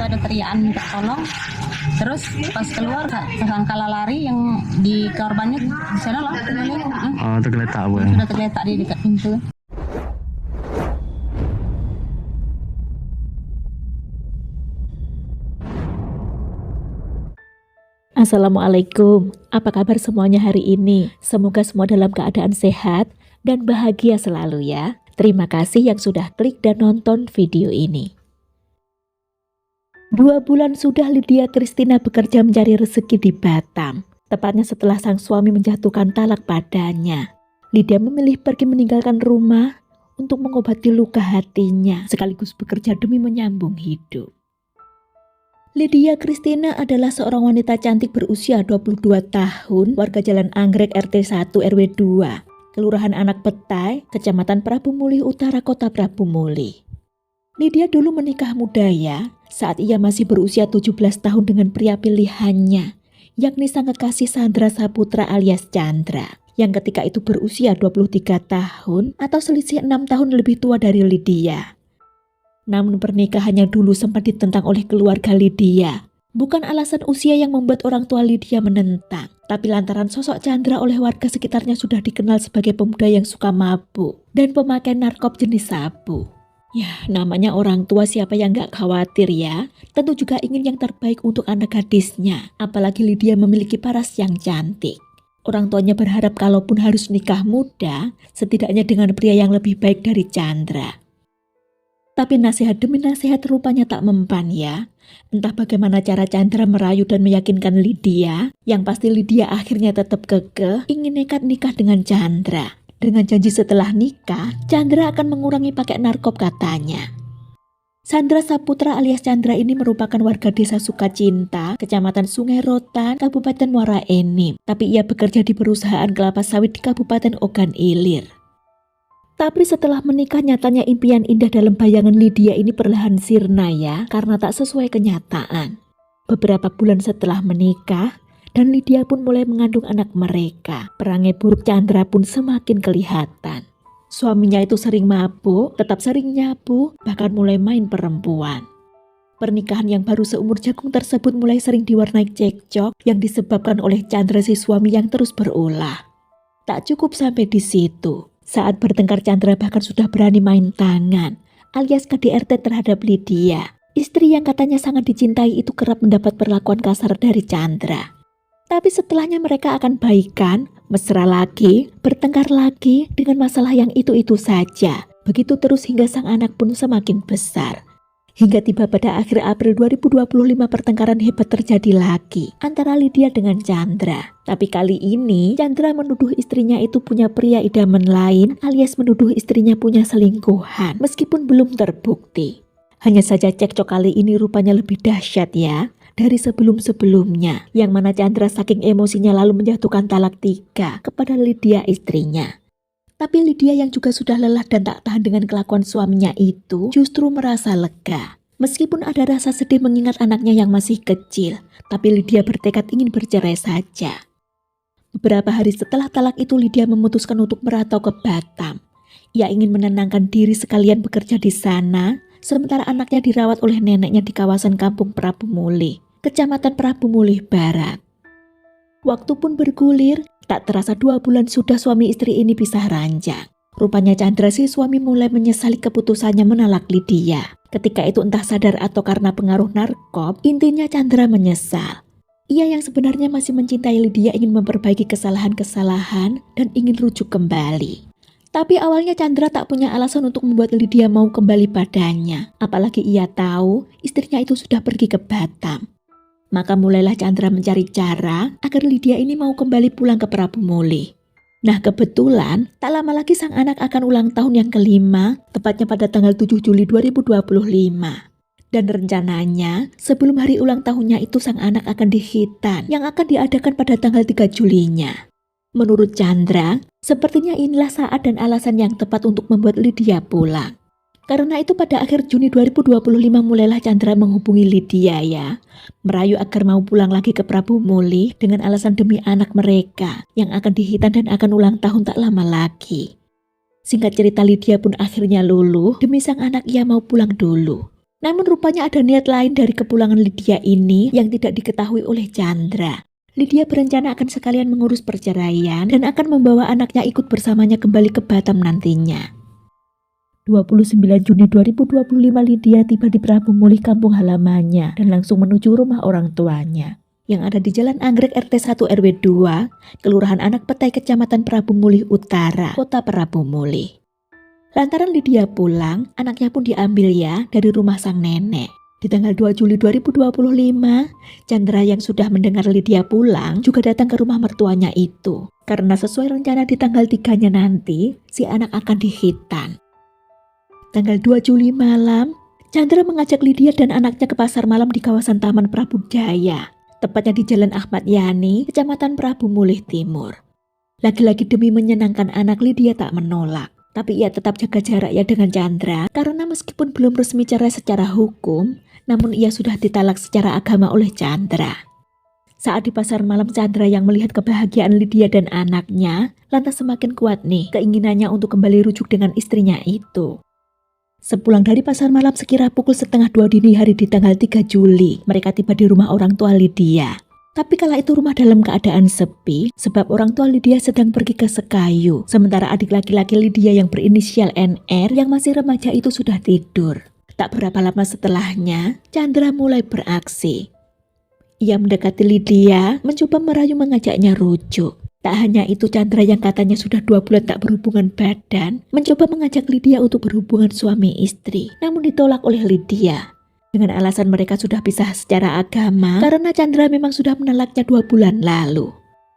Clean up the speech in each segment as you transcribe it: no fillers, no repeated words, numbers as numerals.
Ada teriakan minta tolong, terus pas keluar tersangka lari yang di korbannya di sana lah keliling. Oh, tergeletak bu. Sudah tergeletak di dekat pintu. Assalamualaikum, apa kabar semuanya hari ini? Semoga semua dalam keadaan sehat dan bahagia selalu ya. Terima kasih yang sudah klik dan nonton video ini. 2 bulan sudah Lydia Christina bekerja mencari rezeki di Batam. Tepatnya setelah sang suami menjatuhkan talak padanya. Lydia memilih pergi meninggalkan rumah untuk mengobati luka hatinya, sekaligus bekerja demi menyambung hidup. Lydia Christina adalah seorang wanita cantik berusia 22 tahun, warga Jalan Anggrek RT 1 RW 2, Kelurahan Anak Petai, Kecamatan Prabu Mulih Utara, Kota Prabu Mulih. Lydia dulu menikah muda ya, saat ia masih berusia 17 tahun dengan pria pilihannya, yakni sang kekasih Sandra Saputra alias Chandra, yang ketika itu berusia 23 tahun atau selisih 6 tahun lebih tua dari Lydia. Namun pernikahannya dulu sempat ditentang oleh keluarga Lydia. Bukan alasan usia yang membuat orang tua Lydia menentang, tapi lantaran sosok Chandra oleh warga sekitarnya sudah dikenal sebagai pemuda yang suka mabuk dan pemakai narkop jenis sabu. Ya, namanya orang tua siapa yang gak khawatir ya. Tentu juga ingin yang terbaik untuk anak gadisnya. Apalagi Lydia memiliki paras yang cantik. Orang tuanya berharap kalaupun harus nikah muda, setidaknya dengan pria yang lebih baik dari Chandra. Tapi nasihat demi nasihat rupanya tak mempan ya. Entah bagaimana cara Chandra merayu dan meyakinkan Lydia, yang pasti Lydia akhirnya tetap kekeh ingin nekat nikah dengan Chandra. Dengan janji setelah nikah, Chandra akan mengurangi pakai narkop katanya. Sandra Saputra alias Chandra ini merupakan warga desa Sukacinta, Kecamatan Sungai Rotan, Kabupaten Muara Enim. Tapi ia bekerja di perusahaan kelapa sawit di Kabupaten Ogan Ilir. Tapi setelah menikah nyatanya impian indah dalam bayangan Lydia ini perlahan sirna ya, karena tak sesuai kenyataan. Beberapa bulan setelah menikah, dan Lydia pun mulai mengandung anak mereka. Perangai buruk Chandra pun semakin kelihatan. Suaminya itu sering mabuk, tetap sering nyabu, bahkan mulai main perempuan. Pernikahan yang baru seumur jagung tersebut mulai sering diwarnai cekcok yang disebabkan oleh Chandra si suami yang terus berulah. Tak cukup sampai di situ. Saat bertengkar Chandra bahkan sudah berani main tangan, alias KDRT terhadap Lydia. Istri yang katanya sangat dicintai itu kerap mendapat perlakuan kasar dari Chandra. Tapi setelahnya mereka akan baikan, mesra lagi, bertengkar lagi dengan masalah yang itu-itu saja. Begitu terus hingga sang anak pun semakin besar. Hingga tiba pada akhir April 2025 pertengkaran hebat terjadi lagi antara Lydia dengan Chandra. Tapi kali ini Chandra menuduh istrinya itu punya pria idaman lain alias menuduh istrinya punya selingkuhan meskipun belum terbukti. Hanya saja cekcok kali ini rupanya lebih dahsyat ya dari sebelum-sebelumnya, yang mana Chandra saking emosinya lalu menjatuhkan talak 3 kepada Lydia istrinya. Tapi Lydia yang juga sudah lelah dan tak tahan dengan kelakuan suaminya itu justru merasa lega. Meskipun ada rasa sedih mengingat anaknya yang masih kecil, tapi Lydia bertekad ingin bercerai saja. Beberapa hari setelah talak itu Lydia memutuskan untuk merantau ke Batam. Ia ingin menenangkan diri sekalian bekerja di sana, sementara anaknya dirawat oleh neneknya di kawasan Kampung Prabu Mulih, Kecamatan Prabu Mulih Barat. Waktu pun bergulir, tak terasa 2 bulan sudah suami istri ini pisah ranjang. Rupanya Chandra si suami mulai menyesali keputusannya menalak Lydia. Ketika itu entah sadar atau karena pengaruh narkop, intinya Chandra menyesal. Ia yang sebenarnya masih mencintai Lydia ingin memperbaiki kesalahan-kesalahan dan ingin rujuk kembali. Tapi awalnya Chandra tak punya alasan untuk membuat Lydia mau kembali padanya. Apalagi ia tahu istrinya itu sudah pergi ke Batam. Maka mulailah Chandra mencari cara agar Lydia ini mau kembali pulang ke Prabu Mulih. Nah kebetulan tak lama lagi sang anak akan ulang tahun yang kelima, tepatnya pada tanggal 7 Juli 2025. Dan rencananya sebelum hari ulang tahunnya itu sang anak akan dihitan yang akan diadakan pada tanggal 3 Julinya. Menurut Chandra, sepertinya inilah saat dan alasan yang tepat untuk membuat Lydia pulang. Karena itu pada akhir Juni 2025 mulailah Chandra menghubungi Lydia ya, merayu agar mau pulang lagi ke Prabu Mulih dengan alasan demi anak mereka yang akan dihitan dan akan ulang tahun tak lama lagi. Singkat cerita Lydia pun akhirnya luluh demi sang anak ia mau pulang dulu. Namun rupanya ada niat lain dari kepulangan Lydia ini yang tidak diketahui oleh Chandra. Lydia berencana akan sekalian mengurus perceraian dan akan membawa anaknya ikut bersamanya kembali ke Batam nantinya. 29 Juni 2025 Lydia tiba di Prabu Mulih kampung halamannya dan langsung menuju rumah orang tuanya yang ada di Jalan Anggrek RT 1 RW 2, Kelurahan Anak Petai, Kecamatan Prabu Mulih Utara, Kota Prabu Mulih. Lantaran Lydia pulang, anaknya pun diambil ya dari rumah sang nenek. Di tanggal 2 Juli 2025, Chandra yang sudah mendengar Lydia pulang juga datang ke rumah mertuanya itu. Karena sesuai rencana di tanggal 3-nya nanti, si anak akan dihitan. Tanggal 2 Juli malam, Chandra mengajak Lydia dan anaknya ke pasar malam di kawasan Taman Prabu Jaya, tepatnya di Jalan Ahmad Yani, Kecamatan Prabu Mulih Timur. Lagi-lagi demi menyenangkan anak, Lydia tak menolak. Tapi ia tetap jaga jarak ya dengan Chandra karena meskipun belum resmi cerai secara hukum, namun ia sudah ditalak secara agama oleh Chandra. Saat di pasar malam, Chandra yang melihat kebahagiaan Lydia dan anaknya, lantas semakin kuat nih keinginannya untuk kembali rujuk dengan istrinya itu. Sepulang dari pasar malam sekira pukul 1:30 dini hari di tanggal 3 Juli, mereka tiba di rumah orang tua Lydia. Tapi kala itu rumah dalam keadaan sepi sebab orang tua Lydia sedang pergi ke Sekayu. Sementara adik laki-laki Lydia yang berinisial NR yang masih remaja itu sudah tidur. Tak berapa lama setelahnya, Chandra mulai beraksi. Ia mendekati Lydia, mencoba merayu mengajaknya rujuk. Tak hanya itu, Chandra yang katanya sudah 2 bulan tak berhubungan badan, mencoba mengajak Lydia untuk berhubungan suami istri. Namun ditolak oleh Lydia. Dengan alasan mereka sudah pisah secara agama karena Chandra memang sudah menalaknya 2 bulan lalu.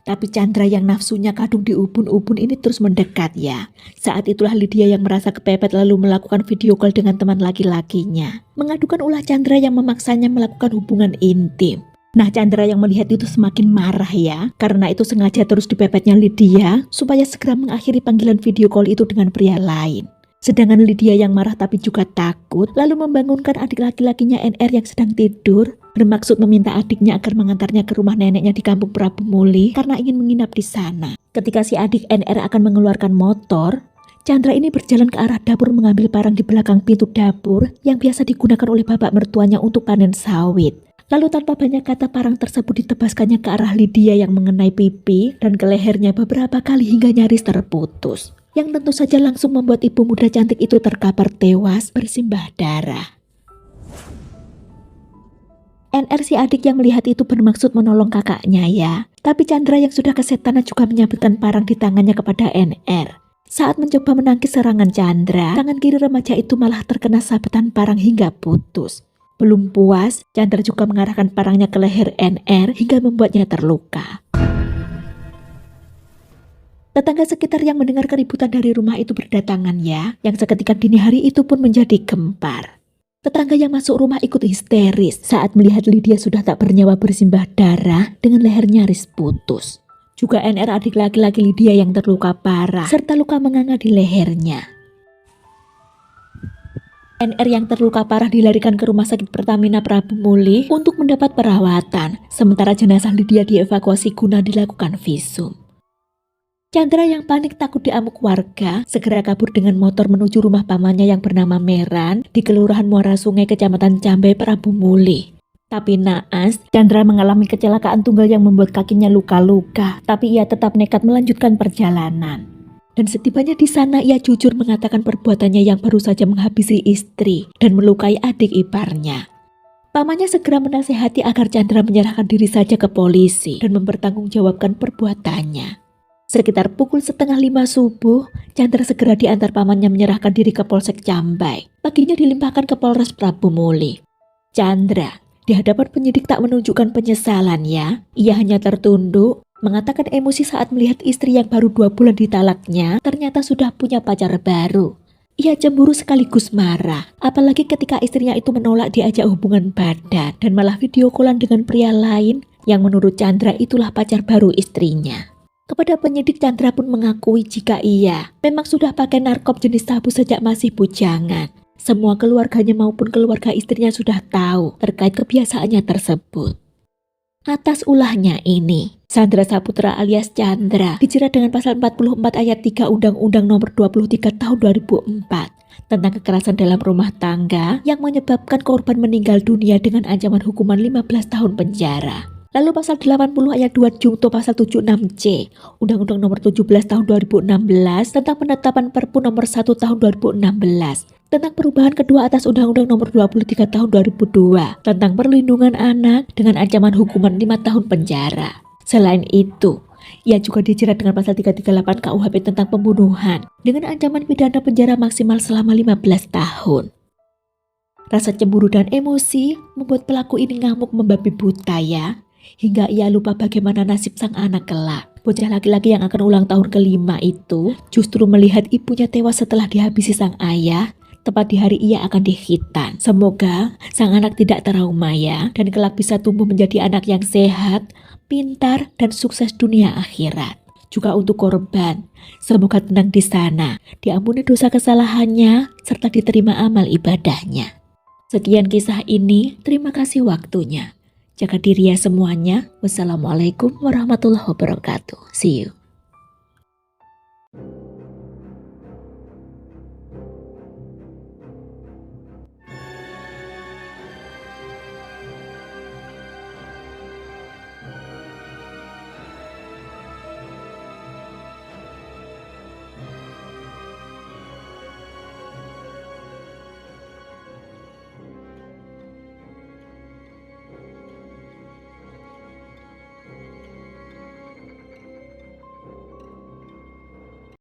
Tapi Chandra yang nafsunya kadung di ubun-ubun ini terus mendekat ya. Saat itulah Lydia yang merasa kepepet lalu melakukan video call dengan teman laki-lakinya. Mengadukan ulah Chandra yang memaksanya melakukan hubungan intim. Nah, Chandra yang melihat itu semakin marah ya. Karena itu sengaja terus dipepetnya Lydia supaya segera mengakhiri panggilan video call itu dengan pria lain. Sedangkan Lydia yang marah tapi juga takut lalu membangunkan adik laki-lakinya NR yang sedang tidur, bermaksud meminta adiknya agar mengantarnya ke rumah neneknya di kampung Prabu Mulih karena ingin menginap di sana. Ketika si adik NR akan mengeluarkan motor, Chandra ini berjalan ke arah dapur mengambil parang di belakang pintu dapur yang biasa digunakan oleh bapak mertuanya untuk panen sawit. Lalu tanpa banyak kata parang tersebut ditebaskannya ke arah Lydia yang mengenai pipi dan ke lehernya beberapa kali hingga nyaris terputus. Yang tentu saja langsung membuat ibu muda cantik itu terkapar tewas bersimbah darah. NR si adik yang melihat itu bermaksud menolong kakaknya ya. Tapi Chandra yang sudah kesetanan juga menyabetkan parang di tangannya kepada NR. Saat mencoba menangkis serangan Chandra, tangan kiri remaja itu malah terkena sabetan parang hingga putus. Belum puas, Chandra juga mengarahkan parangnya ke leher NR hingga membuatnya terluka. Tetangga sekitar yang mendengar keributan dari rumah itu berdatangan ya, yang seketika dini hari itu pun menjadi gempar. Tetangga yang masuk rumah ikut histeris saat melihat Lydia sudah tak bernyawa bersimbah darah dengan leher nyaris putus. Juga NR adik laki-laki Lydia yang terluka parah serta luka menganga di lehernya. NR yang terluka parah dilarikan ke rumah sakit Pertamina Prabu Mulih untuk mendapat perawatan, sementara jenazah Lydia dievakuasi guna dilakukan visum. Chandra yang panik takut diamuk warga segera kabur dengan motor menuju rumah pamannya yang bernama Meran di Kelurahan Muara Sungai, Kecamatan Cambai, Prabu Mulih. Tapi naas, Chandra mengalami kecelakaan tunggal yang membuat kakinya luka-luka, tapi ia tetap nekat melanjutkan perjalanan. Dan setibanya di sana ia jujur mengatakan perbuatannya yang baru saja menghabisi istri dan melukai adik iparnya. Pamannya segera menasihati agar Chandra menyerahkan diri saja ke polisi dan mempertanggungjawabkan perbuatannya. Sekitar pukul 4:30 subuh, Chandra segera diantar pamannya menyerahkan diri ke Polsek Cambai. Paginya dilimpahkan ke Polres Prabu Mulih. Chandra di hadapan penyidik tak menunjukkan penyesalan ya. Ia hanya tertunduk, mengatakan emosi saat melihat istri yang baru 2 bulan ditalaknya ternyata sudah punya pacar baru. Ia cemburu sekaligus marah, apalagi ketika istrinya itu menolak diajak hubungan badan dan malah video callan dengan pria lain yang menurut Chandra itulah pacar baru istrinya. Kepada penyidik, Chandra pun mengakui jika ia memang sudah pakai narkop jenis sabu sejak masih bujangan. Semua keluarganya maupun keluarga istrinya sudah tahu terkait kebiasaannya tersebut. Atas ulahnya ini, Sandra Saputra alias Chandra dijerat dengan pasal 44 ayat 3 Undang-Undang Nomor 23 Tahun 2004 tentang kekerasan dalam rumah tangga yang menyebabkan korban meninggal dunia dengan ancaman hukuman 15 tahun penjara. Lalu pasal 80 ayat 2 Jungto pasal 76C Undang-Undang nomor 17 tahun 2016 tentang penetapan Perpu nomor 1 tahun 2016 tentang perubahan kedua atas Undang-Undang nomor 23 tahun 2002 tentang perlindungan anak dengan ancaman hukuman 5 tahun penjara. Selain itu, ia juga dijerat dengan pasal 338 KUHP tentang pembunuhan dengan ancaman pidana penjara maksimal selama 15 tahun. Rasa cemburu dan emosi membuat pelaku ini ngamuk membabi buta ya, hingga ia lupa bagaimana nasib sang anak kelak. Bocah laki-laki yang akan ulang tahun kelima itu justru melihat ibunya tewas setelah dihabisi sang ayah, tepat di hari ia akan dikhitan. Semoga sang anak tidak trauma ya, dan kelak bisa tumbuh menjadi anak yang sehat, pintar, dan sukses dunia akhirat. Juga untuk korban, semoga tenang di sana, diampuni dosa kesalahannya, serta diterima amal ibadahnya. Sekian kisah ini, terima kasih waktunya. Jaga diri ya semuanya. Wassalamualaikum warahmatullahi wabarakatuh. See you.